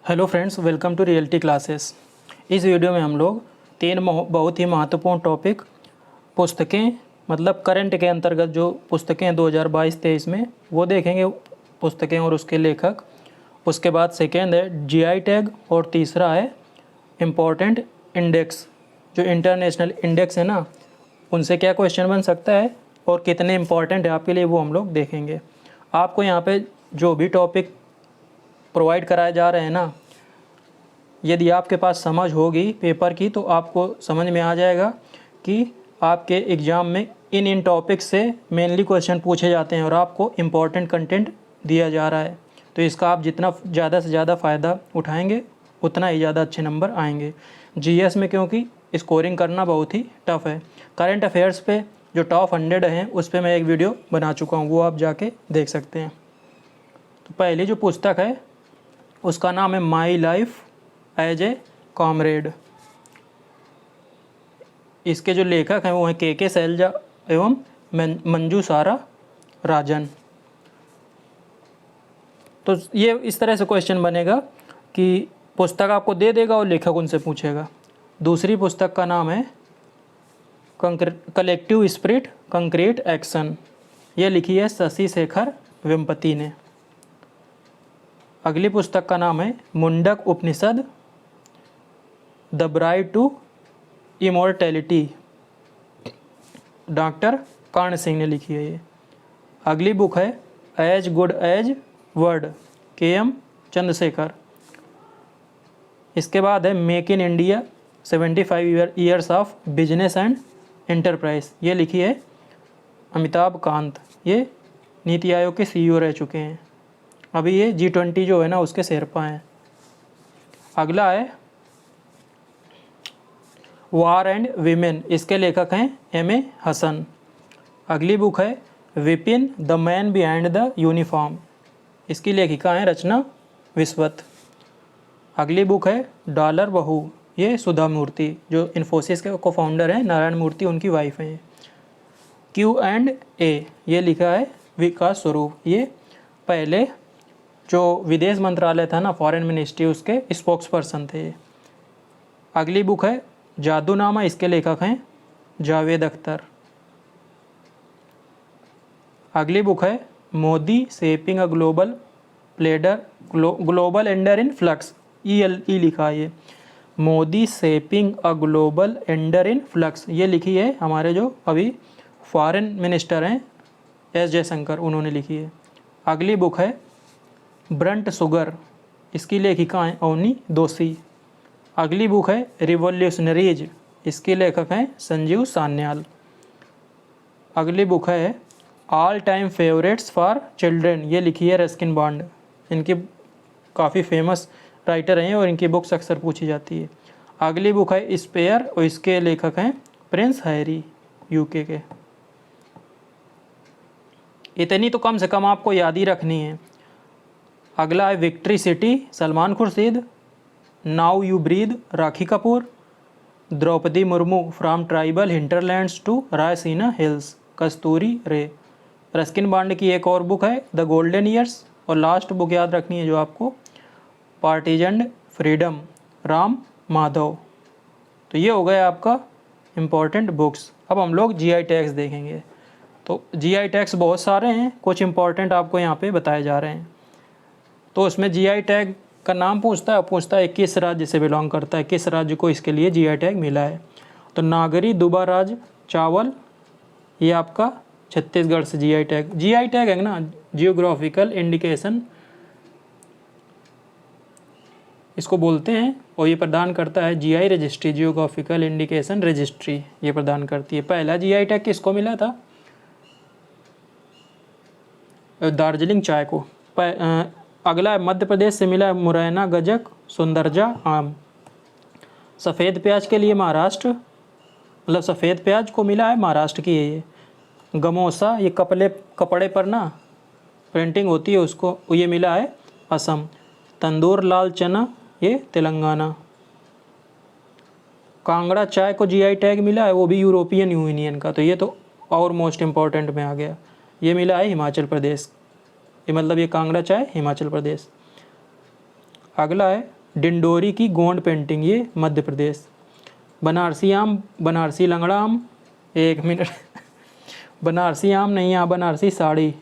Hello friends, welcome to reality classes. इस video में हम लोग तीन बहुत ही महत्वपूर्ण टॉपिक पुस्तकें मतलब करंट के अंतर्गत जो पुस्तकें 2022-23 में वो देखेंगे, पुस्तकें और उसके लेखक। उसके बाद सेकेंड है जीआई टैग और तीसरा है इम्पोर्टेंट इंडेक्स। जो इंटरनेशनल इंडेक्स है ना, उनसे क्या क्वेश्चन बन सकता है और कितने इम्पॉर्टेंट है आपके लिए, वो हम लोग देखेंगे। आपको यहाँ पे जो भी टॉपिक प्रोवाइड कराए जा रहे हैं ना, यदि आपके पास समझ होगी पेपर की तो आपको समझ में आ जाएगा कि आपके एग्ज़ाम में इन टॉपिक से मेनली क्वेश्चन पूछे जाते हैं और आपको इम्पॉर्टेंट कंटेंट दिया जा रहा है। तो इसका आप जितना ज़्यादा से ज़्यादा फ़ायदा उठाएंगे उतना ही ज़्यादा अच्छे नंबर आएंगे जीएस में, क्योंकि स्कोरिंग करना बहुत ही टफ़ है। करंट अफेयर्स पे जो टॉप 100 हैं उस पर मैं एक वीडियो बना चुका हूँ, वो आप जाके देख सकते हैं। तो पहली जो पुस्तक है उसका नाम है my life as a comrade. इसके जो लेखक हैं वो हैं के शैलजा एवं मंजू सारा राजन। तो ये इस तरह से क्वेश्चन बनेगा कि पुस्तक आपको दे देगा और लेखक उनसे पूछेगा। दूसरी पुस्तक का नाम है कलेक्टिव स्पिरिट कंक्रीट एक्शन। ये लिखी है शशि शेखर वेम्पति ने। अगली पुस्तक का नाम है Mundaka Upanishad the bride to immortality, doctor Karan Singh ने लिखी है ये। अगली बुक है as good as word, K M. Chandrasekhar. इसके बाद है make in India 75 years of business and enterprise. ये लिखी है अमिताभ कांत। ये नीति आयोग के सीईओ रह चुके हैं। अभी ये G20 जो है ना उसके शेरपा हैं। अगला है वार एंड वीमेन। इसके लेखक हैं M.A. हसन। अगली बुक है Vipin the man behind the uniform. इसकी लेखिका हैं रचना विश्वत। अगली बुक है डॉलर बहू। ये सुधा मूर्ति जो इन्फोसिस के को फाउंडर हैं, नारायण मूर्ति उनकी वाइफ हैं। Q&A ये लिखा है विकास स्वरूप। ये पहले जो विदेश मंत्रालय था ना, फॉरेन मिनिस्ट्री, उसके स्पोक्स पर्सन थे। अगली बुक है जादूनामा। इसके लेखक हैं जावेद अख्तर। अगली बुक है Modi shaping a global leader, global order in flux. ई लिखा है ये Modi shaping a global order in flux. ये लिखी है हमारे जो अभी फॉरेन मिनिस्टर हैं एस जयशंकर, उन्होंने लिखी है। अगली बुक है ब्रंट शुगर। इसकी लेखिका हैं अवनी दोषी। अगली बुक है रिवॉल्यूशनरीज। इसके लेखक हैं संजीव सान्याल। अगली बुक है all time favourites for children. ये लिखी है रस्किन बॉन्ड। इनकी काफ़ी फेमस राइटर हैं और इनकी बुक्स अक्सर पूछी जाती है। अगली बुक है स्पेयर और इसके लेखक हैं प्रिंस हैरी, यूके के। इतनी तो कम से कम आपको याद ही रखनी है। अगला है victory city, Salman Khurshid. Now you breathe, Rakhi Kapoor. Draupadi Murmu from tribal hinterlands to Raisina hills, Kasturi Ray. Ruskin Bond की एक और बुक है द गोल्डन ईयर्स। और लास्ट बुक याद रखनी है जो आपको, पार्टीजन फ्रीडम, राम माधव। तो ये हो गया आपका इम्पोर्टेंट बुक्स। अब हम लोग जीआई टैग्स देखेंगे। तो जीआई टैग्स बहुत सारे हैं, कुछ इंपॉर्टेंट आपको यहाँ पे बताए जा रहे हैं। तो उसमें जीआई टैग का नाम पूछता है किस राज्य से बिलोंग करता है, किस राज्य को इसके लिए जीआई टैग मिला है। तो नागरी दुबाराज चावल, ये आपका छत्तीसगढ़ से जीआई टैग है ना, जियोग्राफिकल इंडिकेशन इसको बोलते हैं। और ये प्रदान करता है GI registry, geographical indication registry ये प्रदान करती है। पहला जीआई टैग किसको मिला था? दार्जिलिंग चाय को। अगला है मध्य प्रदेश से मिला मुरैना गजक, सुंदरजा आम। सफ़ेद प्याज के लिए महाराष्ट्र, मतलब सफ़ेद प्याज को मिला है महाराष्ट्र की है ये। गमोसा, ये कपड़े पर ना प्रिंटिंग होती है, उसको ये मिला है असम। तंदूर लाल चना, ये तेलंगाना। कांगड़ा चाय को जीआई टैग मिला है, वो भी यूरोपियन यूनियन का। तो ये तो और मोस्ट इम्पॉर्टेंट में आ गया। ये मिला है हिमाचल प्रदेश, ये मतलब ये कांगड़ा चाय हिमाचल प्रदेश। अगला है डिंडोरी की गोंड पेंटिंग, ये मध्य प्रदेश। बनारसी आम, बनारसी लंगड़ा आम, 1 मिनट बनारसी आम नहीं, यहाँ बनारसी साड़ी।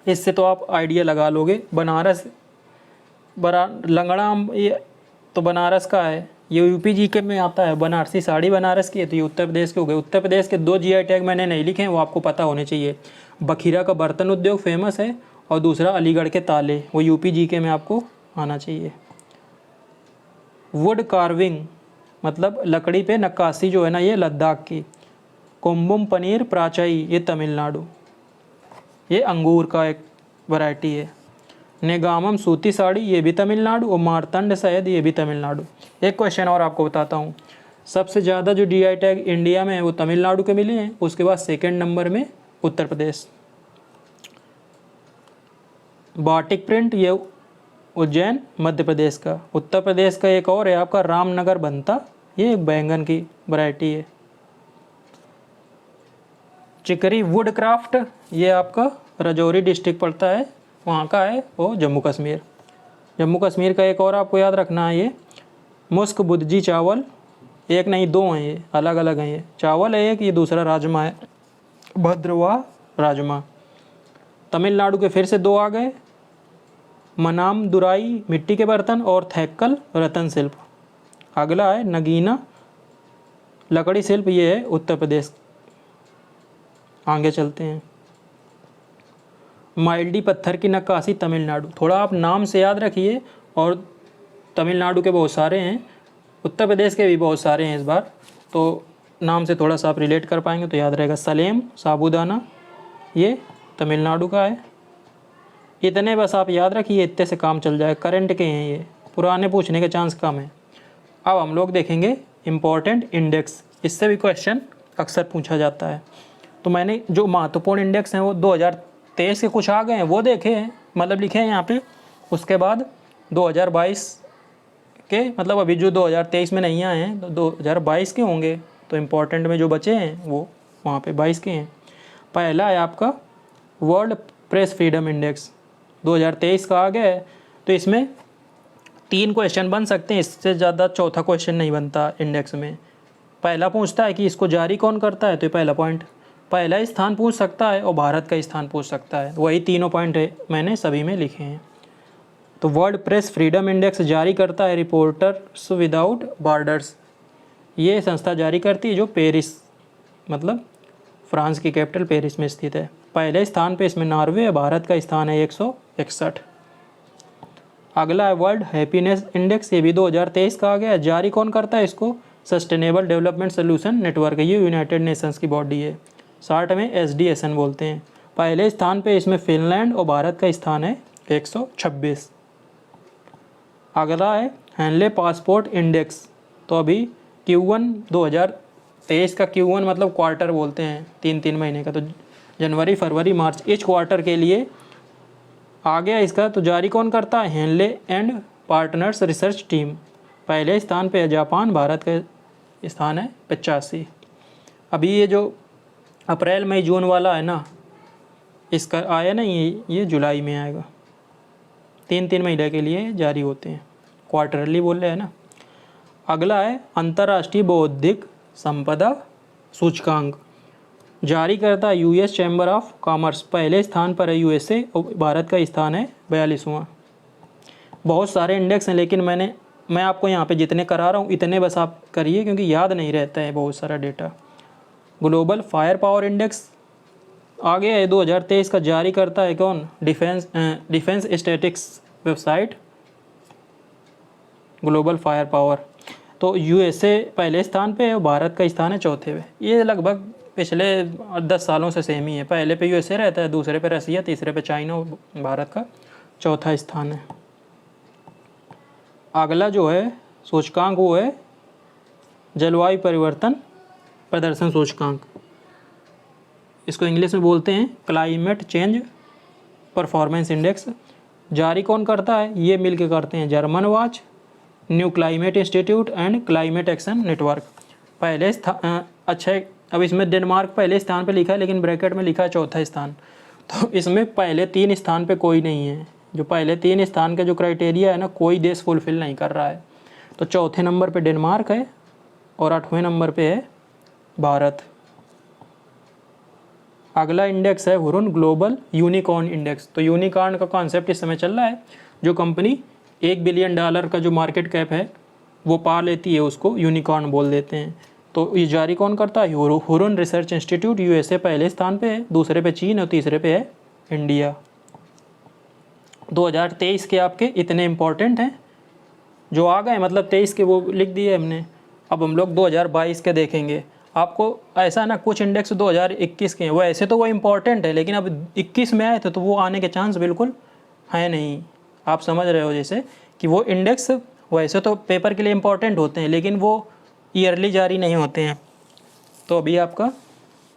इससे तो आप आइडिया लगा लोगे। बनारस लंगड़ा आम ये तो बनारस का है, ये यूपी जीके में आता है। बनारसी साड़ी बनारस की है, तो ये उत्तर प्रदेश के हो गए। उत्तर प्रदेश के 2 जीआई टैग मैंने नहीं लिखे हैं, वो आपको पता होने चाहिए। बखीरा का बर्तन उद्योग फेमस है, और दूसरा अलीगढ़ के ताले, वो यूपी जीके में आपको आना चाहिए। वुड कार्विंग मतलब लकड़ी पे नक्काशी जो है ना, ये लद्दाख की। कुंभम पनीर प्राचाई, ये तमिलनाडु, ये अंगूर का एक वैरायटी है। नेगामम सूती साड़ी, ये भी तमिलनाडु। और मारतंड शहद, ये भी तमिलनाडु। एक क्वेश्चन और आपको बताता हूँ, सबसे ज़्यादा जो जीआई टैग इंडिया में है वो तमिलनाडु के मिले हैं, उसके बाद सेकंड नंबर में उत्तर प्रदेश। बाटिक प्रिंट, ये उज्जैन मध्य प्रदेश का। उत्तर प्रदेश का एक और है आपका रामनगर बनता, ये बैंगन की वैरायटी है। चिकरी वुड क्राफ्ट, ये आपका राजौरी डिस्ट्रिक्ट पड़ता है, वहाँ का है वो जम्मू कश्मीर। जम्मू कश्मीर का एक और आपको याद रखना है, ये मुस्क बुदजी चावल, एक नहीं 2 हैं, ये अलग अलग हैं। ये चावल है एक, ये दूसरा राजमा है, भद्रवा राजमा। तमिलनाडु के फिर से 2 आ गए, मनाम दुराई मिट्टी के बर्तन, और थैक्कल रतन शिल्प। अगला है नगीना लकड़ी शिल्प, ये है उत्तर प्रदेश। आगे चलते हैं। माइल्डी पत्थर की नक्काशी तमिलनाडु, थोड़ा आप नाम से याद रखिए, और तमिलनाडु के बहुत सारे हैं, उत्तर प्रदेश के भी बहुत सारे हैं इस बार, तो नाम से थोड़ा सा आप रिलेट कर पाएंगे तो याद रहेगा। सलेम साबूदाना, ये तमिलनाडु का है। इतने बस आप याद रखिए, इतने से काम चल जाए। करंट के हैं ये, पुराने पूछने के चांस कम है। अब हम लोग देखेंगे इम्पोर्टेंट इंडेक्स, इससे भी क्वेश्चन अक्सर पूछा जाता है। तो मैंने जो महत्वपूर्ण इंडेक्स हैं वो 2023 के कुछ आ गए हैं, वो देखे हैं, मतलब लिखे हैं यहाँ पे। उसके बाद 2022 के, मतलब अभी जो 2023 में नहीं आए हैं, तो 2022 के होंगे, तो इम्पोर्टेंट में जो बचे हैं वो वहाँ पे 22 के हैं। पहला है आपका वर्ल्ड प्रेस फ्रीडम इंडेक्स, 2023 का आ गया है। तो इसमें 3 क्वेश्चन बन सकते हैं, इससे ज़्यादा चौथा क्वेश्चन नहीं बनता इंडेक्स में। पहला पूछता है कि इसको जारी कौन करता है, तो ये पहला पॉइंट। पहला स्थान पूछ सकता है और भारत का स्थान पूछ सकता है, वही तीनों पॉइंट है, मैंने सभी में लिखे हैं। तो वर्ल्ड प्रेस फ्रीडम इंडेक्स जारी करता है रिपोर्टर्स विदाउट बॉर्डर्स, ये संस्था जारी करती है, जो पेरिस मतलब फ्रांस की कैपिटल पेरिस में स्थित है। पहले स्थान पे इसमें नॉर्वे है, भारत का स्थान है 161। अगला है वर्ल्ड हैप्पीनेस इंडेक्स, ये भी 2023 का आ गया है। जारी कौन करता है इसको, सस्टेनेबल डेवलपमेंट सोल्यूशन नेटवर्क, ये यूनाइटेड नेशंस की बॉडी है, शॉर्ट में SDSN बोलते हैं। पहले स्थान पे इसमें फिनलैंड, और भारत का स्थान है 126। अगला है हैनले पासपोर्ट इंडेक्स, तो अभी Q1 2023 का Q1 मतलब क्वार्टर बोलते हैं, 3 महीने का, तो जनवरी फरवरी मार्च, इस क्वार्टर के लिए आ गया इसका। तो जारी कौन करता है, Henle and partners research team. पहले स्थान पे है जापान, भारत का स्थान है 85। अभी ये जो अप्रैल मई जून वाला है ना, इसका आया ना, ये जुलाई में आएगा। 3 महीने के लिए जारी होते हैं, क्वार्टरली बोल रहे हैं ना। अगला है अंतर्राष्ट्रीय बौद्धिक संपदा सूचकांक, जारी करता है US चैम्बर ऑफ कॉमर्स। पहले स्थान पर है USA, और भारत का स्थान है 42वां। बहुत सारे इंडेक्स हैं, लेकिन मैं आपको यहाँ पे जितने करा रहा हूँ इतने बस आप करिए, क्योंकि याद नहीं रहता है बहुत सारा data. Global fire power index आ गया है 2023 का, जारी करता है कौन, defence statistics website, global fire power. तो USA पहले स्थान पे है और भारत का स्थान है 4थे पे। ये लगभग पिछले 10 सालों से सेम ही है, पहले पे USA रहता है, दूसरे पे रसिया, तीसरे पे चाइना, और भारत का 4था स्थान है। अगला जो है सूचकांक वो है जलवायु परिवर्तन प्रदर्शन सूचकांक, इसको इंग्लिश में बोलते हैं क्लाइमेट चेंज परफॉर्मेंस इंडेक्स। जारी कौन करता है, ये मिल के करते हैं German watch, new climate institute and climate action network. पहले अच्छा, अब इसमें डेनमार्क पहले स्थान पे लिखा है, लेकिन ब्रैकेट में लिखा है 4था स्थान, तो इसमें पहले 3 स्थान पे कोई नहीं है, जो पहले 3 स्थान के जो क्राइटेरिया है ना, कोई देश फुलफिल नहीं कर रहा है। तो चौथे नंबर पे डेनमार्क है और 8वें नंबर पे है भारत। अगला इंडेक्स है हुरुन ग्लोबल यूनिकॉर्न इंडेक्स। तो यूनिकॉर्न का कॉन्सेप्ट इस समय चल रहा है, जो कंपनी $1 बिलियन का जो मार्केट कैप है वो पा लेती है, उसको यूनिकॉर्न बोल देते हैं। तो ये जारी कौन करता है? Hurun research institute. यूएसए पहले स्थान पे है, दूसरे पे चीन और तीसरे पे है इंडिया। 2023 के आपके इतने इम्पोर्टेंट हैं जो आ गए, मतलब 23 के वो लिख दिए हमने। अब हम लोग 2022 के देखेंगे। आपको ऐसा ना, कुछ इंडेक्स 2021 के हैं, वो ऐसे तो वो इम्पोर्टेंट है, लेकिन अब 21 में आए थे तो वो आने के चांस बिल्कुल है नहीं। आप समझ रहे हो जैसे कि वो इंडेक्स वैसे तो पेपर के लिए इम्पोर्टेंट होते हैं, लेकिन वो ईयरली जारी नहीं होते हैं। तो अभी आपका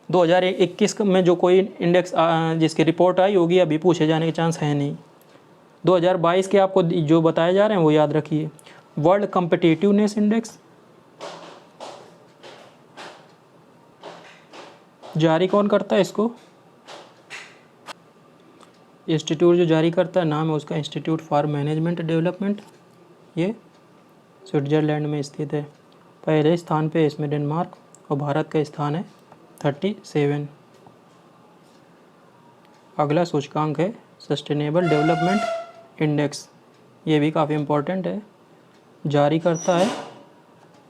2021 में जो कोई इंडेक्स जिसकी रिपोर्ट आई होगी, अभी पूछे जाने के चांस है नहीं। 2022 के आपको जो बताए जा रहे हैं वो याद रखिए। वर्ल्ड कॉम्पिटिटिवनेस इंडेक्स जारी कौन करता है इसको? इंस्टीट्यूट जो जारी करता है, नाम है उसका इंस्टीट्यूट फॉर मैनेजमेंट डेवलपमेंट। ये स्विट्ज़रलैंड में स्थित है। पहले स्थान पे इसमें डेनमार्क और भारत का स्थान है 37। अगला सूचकांक है सस्टेनेबल डेवलपमेंट इंडेक्स। ये भी काफ़ी इम्पोर्टेंट है, जारी करता है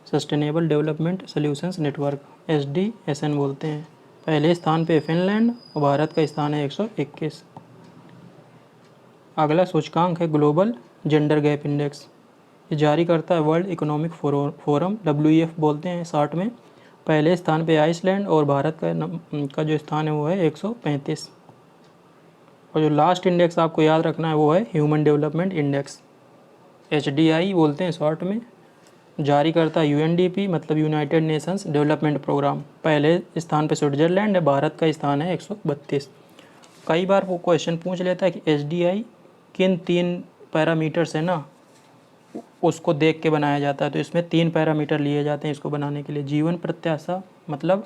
sustainable development solutions network, SDSN बोलते हैं। पहले स्थान पे फिनलैंड और भारत का स्थान है 121। अगला सूचकांक है ग्लोबल जेंडर गैप इंडेक्स। ये जारी करता है वर्ल्ड इकोनॉमिक फोरम, WEF बोलते हैं शॉर्ट में। पहले स्थान पे आइसलैंड और भारत का जो स्थान है वो है 135। और जो लास्ट इंडेक्स आपको याद रखना है वो है ह्यूमन डेवलपमेंट इंडेक्स, HDI बोलते हैं शॉर्ट में। जारी करता है UNDP, मतलब यूनाइटेड नेशंस डेवलपमेंट प्रोग्राम। पहले स्थान पे स्विट्ज़रलैंड है, भारत का स्थान है 132। कई बार वो क्वेश्चन पूछ लेता है कि HDI किन 3 पैरामीटर्स है ना, उसको देख के बनाया जाता है। तो इसमें 3 पैरामीटर लिए जाते हैं इसको बनाने के लिए। जीवन प्रत्याशा, मतलब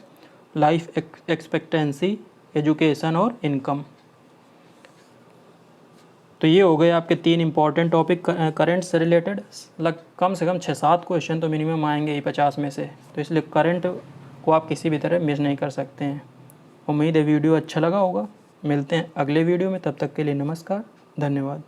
लाइफ एक्सपेक्टेंसी, एजुकेशन और इनकम। तो ये हो गए आपके 3 इंपॉर्टेंट टॉपिक करंट से रिलेटेड। कम से कम 6-7 क्वेश्चन तो मिनिमम आएंगे ही 50 में से। तो इसलिए करंट को आप किसी भी तरह मिस नहीं कर सकते हैं। उम्मीद है वीडियो अच्छा लगा होगा। मिलते हैं अगले वीडियो में, तब तक के लिए नमस्कार, धन्यवाद।